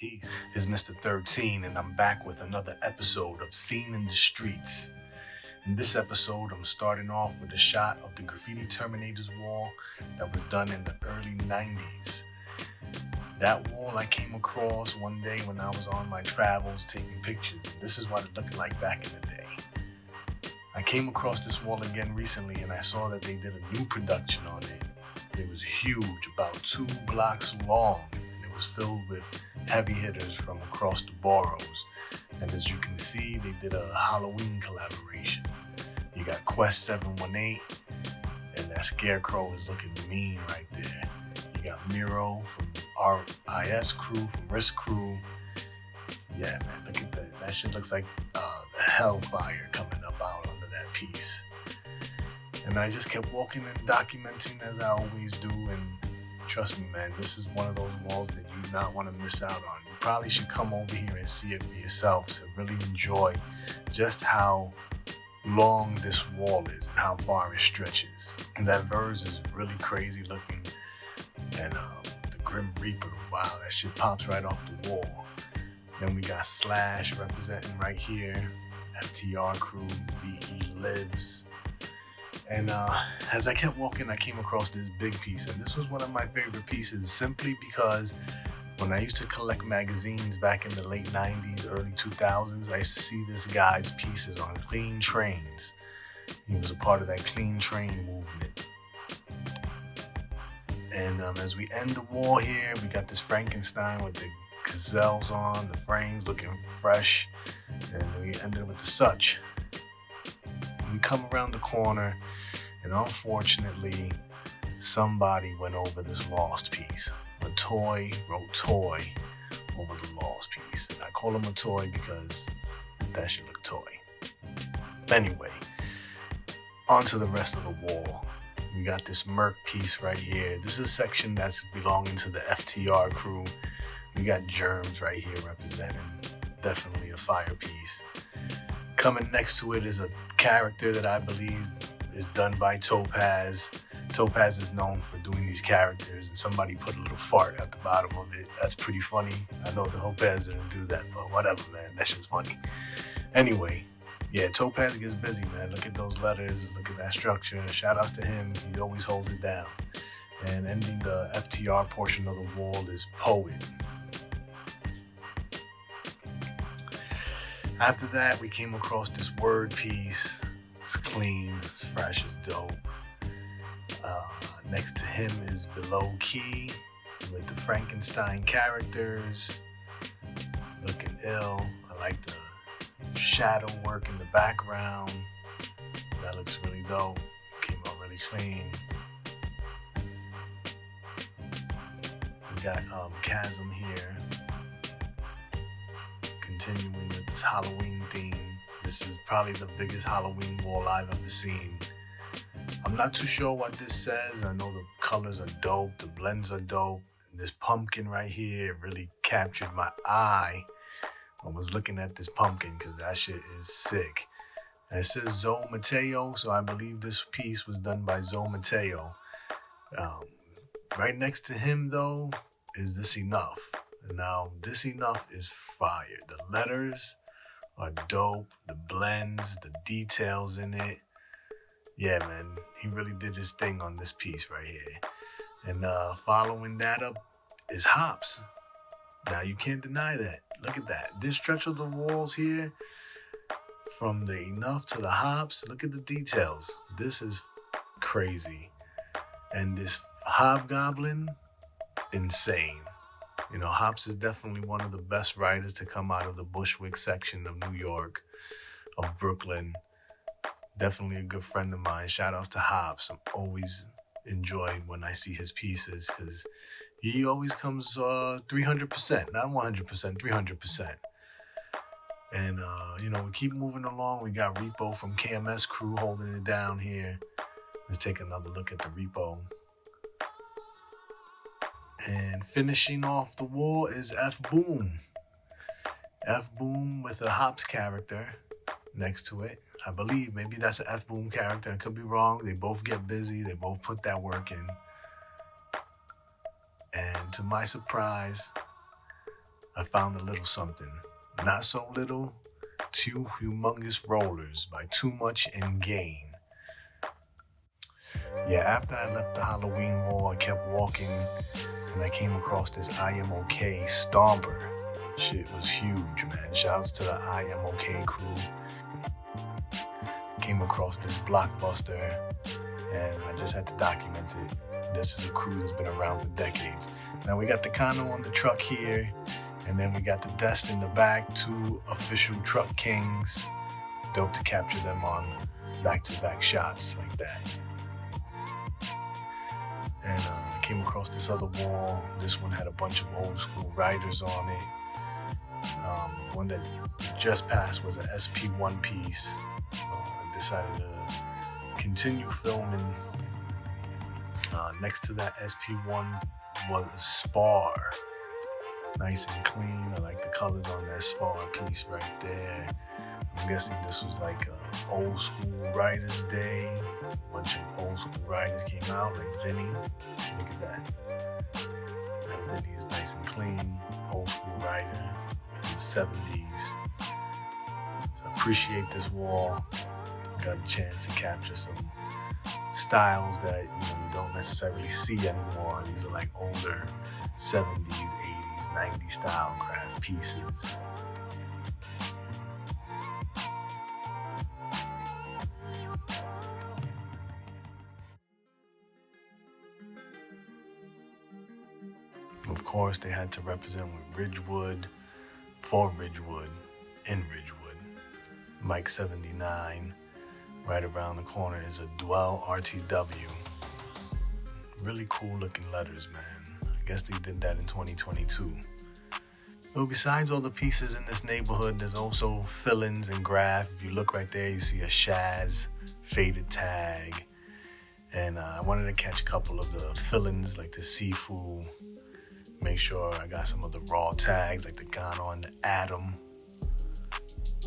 Peace. It's Mr. 13, and I'm back with another episode of Scene in the Streets. In this episode, I'm starting off with a shot of the Graffiti Terminator's wall that was done in the early 90s. That wall I came across one day when I was on my travels taking pictures, and this is what it looked like back in the day. I came across this wall again recently, and I saw that they did a new production on it. It was huge, about 2 blocks long, and it was filled with heavy hitters from across the boroughs. And as you can see, they did a Halloween collaboration. You got Quest 718, and that Scarecrow is looking mean right there. You got Miro from RIS crew, from Risk crew. Yeah, man, look at that. That shit looks like the hellfire coming up out under that piece. And I just kept walking and documenting as I always do. And trust me, man, this is one of those walls that you do not want to miss out on. You probably should come over here and see it for yourself to really enjoy just how long this wall is and how far it stretches. And that verse is really crazy looking. And the Grim Reaper, wow, that shit pops right off the wall. Then we got Slash representing right here, FTR crew, VE lives. And as I kept walking, I came across this big piece, and this was one of my favorite pieces simply because when I used to collect magazines back in the late 90s, early 2000s, I used to see this guy's pieces on Clean Trains. He was a part of that Clean Train movement. And as we end the wall here, we got this Frankenstein with the gazelles on, the frames looking fresh, and we ended with the such. We come around the corner, and unfortunately, somebody went over this lost piece. Matoy wrote toy over the lost piece. And I call him a toy because that should look toy. Anyway, onto the rest of the wall. We got this Merc piece right here. This is a section that's belonging to the FTR crew. We got Germs right here representing. Definitely a fire piece. Coming next to it is a character that I believe is done by Topaz. Topaz is known for doing these characters, and somebody put a little fart at the bottom of it. That's pretty funny. I know the Topaz didn't do that, but whatever, man. That shit's funny. Anyway, yeah, Topaz gets busy, man. Look at those letters. Look at that structure. Shout outs to him. He always holds it down. And ending the FTR portion of the wall is Poet. After that, we came across this Word piece. It's clean, it's fresh, it's dope. Next to him is Below Key with the Frankenstein characters. Looking ill. I like the shadow work in the background. That looks really dope. Came out really clean. We got Chasm here. Continuing with this Halloween theme. This is probably the biggest Halloween wall I've ever seen. I'm not too sure what this says. I know the colors are dope, the blends are dope. And this pumpkin right here really captured my eye. I was looking at this pumpkin because that shit is sick. And it says Zoe Mateo, so I believe this piece was done by Zoe Mateo. Right next to him though is This Enough. Now, This Enough is fire. The letters are dope. The blends, the details in it. Yeah, man, he really did his thing on this piece right here. And following that up is Hops. Now, you can't deny that. Look at that. This stretch of the walls here, from the Enough to the Hops, look at the details. This is crazy. And this Hobgoblin, insane. You know, Hops is definitely one of the best writers to come out of the Bushwick section of New York, of Brooklyn. Definitely a good friend of mine. Shout outs to Hops. I'm always enjoying when I see his pieces because he always comes 300%, not 100%, 300%. And, you know, we keep moving along. We got Repo from KMS crew holding it down here. Let's take another look at the Repo. And finishing off the wall is F Boom. F Boom with a Hops character next to it. I believe maybe that's an F Boom character. I could be wrong. They both get busy. They both put that work in. And to my surprise, I found a little something. Not so little, 2 humongous rollers by Too Much and Gain. Yeah, after I left the Halloween wall, I kept walking and I came across this I Am OK Stomper. Shit was huge, man. Shouts to the I Am OK crew. Came across this blockbuster and I just had to document it. This is a crew that's been around for decades. Now we got the Kano on the truck here, and then we got the Dest in the back, 2 official truck kings. Dope to capture them on back-to-back shots like that. And I came across this other wall. This one had a bunch of old school riders on it. One that just passed was an SP1 piece. I decided to continue filming. Next to that SP1 was a Starr. Nice and clean. I like the colors on that Starr piece right there. I'm guessing this was like a old school riders day. A bunch of old school riders came out, like Vinny. Look at that. That Vinny is nice and clean. Old school rider in the 70s. So I appreciate this wall. Got a chance to capture some styles that you don't necessarily see anymore. These are like older 70s, 80s, 90s style craft pieces. Of course, they had to represent with Ridgewood, for Ridgewood, in Ridgewood. Mike 79. Right around the corner is a Dyalla RTW. Really cool looking letters, man. I guess they did that in 2022. So besides all the pieces in this neighborhood, there's also fill-ins and graph. If you look right there, you see a Shaz faded tag. And I wanted to catch a couple of the fill-ins like the Sifu. Make sure I got some of the raw tags like the Gano and the Atom.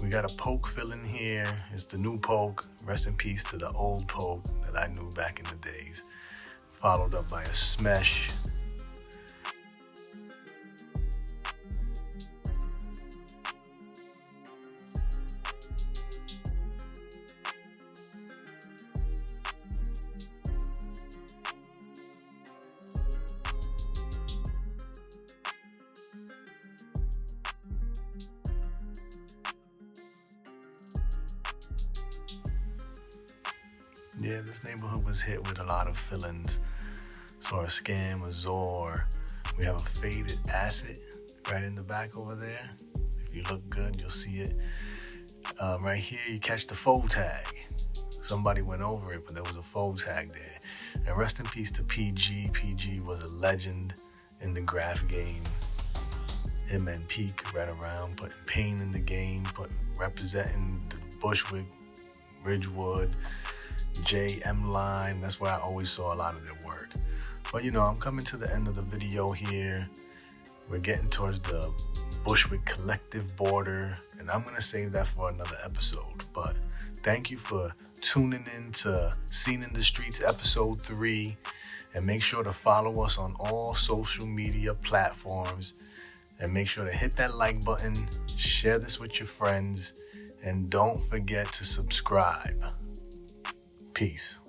We got a poke fill-in here. It's the new poke. Rest in peace to the old poke that I knew back in the days. Followed up by a smesh. Yeah, this neighborhood was hit with a lot of fill-ins. Saw a Scam, a Zor. We have a faded Acid right in the back over there. If you look good, you'll see it. Right here, you catch the faux tag. Somebody went over it, but there was a faux tag there. And rest in peace to PG. PG was a legend in the graph game. Him and Peak right around, putting pain in the game, representing the Bushwick, Ridgewood, JM line. That's where I always saw a lot of their work. But I'm coming to the end of the video here. We're getting towards the Bushwick Collective border, and I'm gonna save that for another episode. But thank you for tuning in to Scene in the Streets episode 3, and make sure to follow us on all social media platforms, and make sure to hit that like button, share this with your friends, and don't forget to subscribe. Peace.